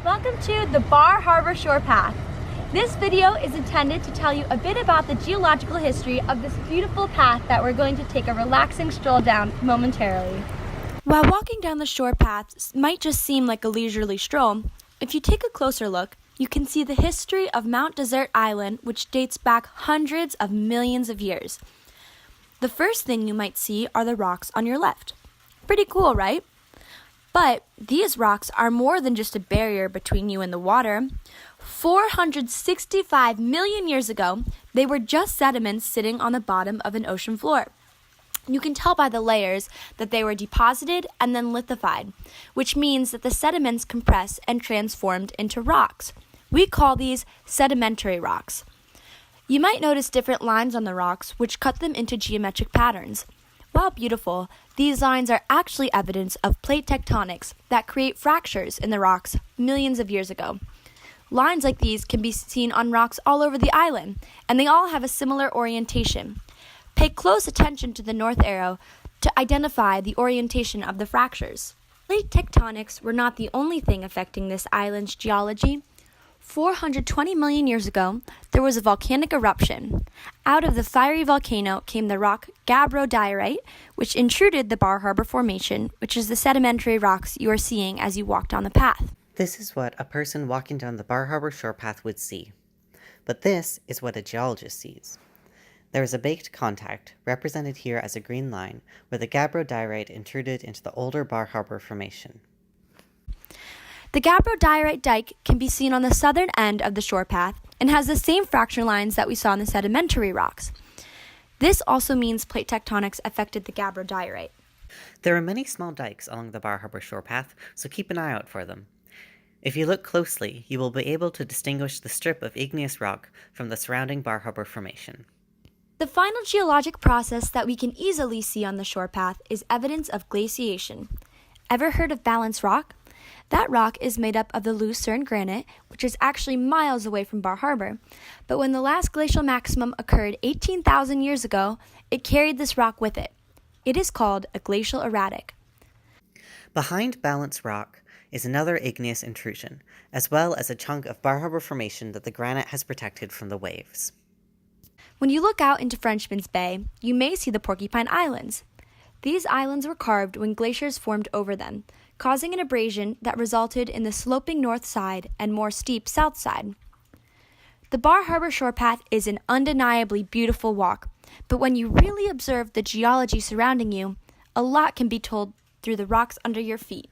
Welcome to the Bar Harbor Shore Path. This video is intended to tell you a bit about the geological history of this beautiful path that we're going to take a relaxing stroll down momentarily. While walking down the shore path might just seem like a leisurely stroll, if you take a closer look, you can see the history of Mount Desert Island, which dates back hundreds of millions of years. The first thing you might see are the rocks on your left. Pretty cool, right? But these rocks are more than just a barrier between you and the water. 465 million years ago, they were just sediments sitting on the bottom of an ocean floor. You can tell by the layers that they were deposited and then lithified, which means that the sediments compressed and transformed into rocks. We call these sedimentary rocks. You might notice different lines on the rocks, which cut them into geometric patterns. While beautiful, these lines are actually evidence of plate tectonics that create fractures in the rocks millions of years ago. Lines like these can be seen on rocks all over the island, and they all have a similar orientation. Pay close attention to the north arrow to identify the orientation of the fractures. Plate tectonics were not the only thing affecting this island's geology. 420 million years ago, there was a volcanic eruption. Out of the fiery volcano came the rock gabbro-diorite, which intruded the Bar Harbor Formation, which is the sedimentary rocks you are seeing as you walk down the path. This is what a person walking down the Bar Harbor shore path would see. But this is what a geologist sees. There is a baked contact, represented here as a green line, where the gabbro-diorite intruded into the older Bar Harbor Formation. The gabbro-diorite dike can be seen on the southern end of the shore path and has the same fracture lines that we saw in the sedimentary rocks. This also means plate tectonics affected the gabbro-diorite. There are many small dikes along the Bar Harbor shore path, so keep an eye out for them. If you look closely, you will be able to distinguish the strip of igneous rock from the surrounding Bar Harbor Formation. The final geologic process that we can easily see on the shore path is evidence of glaciation. Ever heard of Balance Rock? That rock is made up of the Lucerne granite, which is actually miles away from Bar Harbor. But when the last glacial maximum occurred 18,000 years ago, it carried this rock with it. It is called a glacial erratic. Behind Balance Rock is another igneous intrusion, as well as a chunk of Bar Harbor Formation that the granite has protected from the waves. When you look out into Frenchman's Bay, you may see the Porcupine Islands. These islands were carved when glaciers formed over them, causing an abrasion that resulted in the sloping north side and more steep south side. The Bar Harbor shore path is an undeniably beautiful walk, but when you really observe the geology surrounding you, a lot can be told through the rocks under your feet.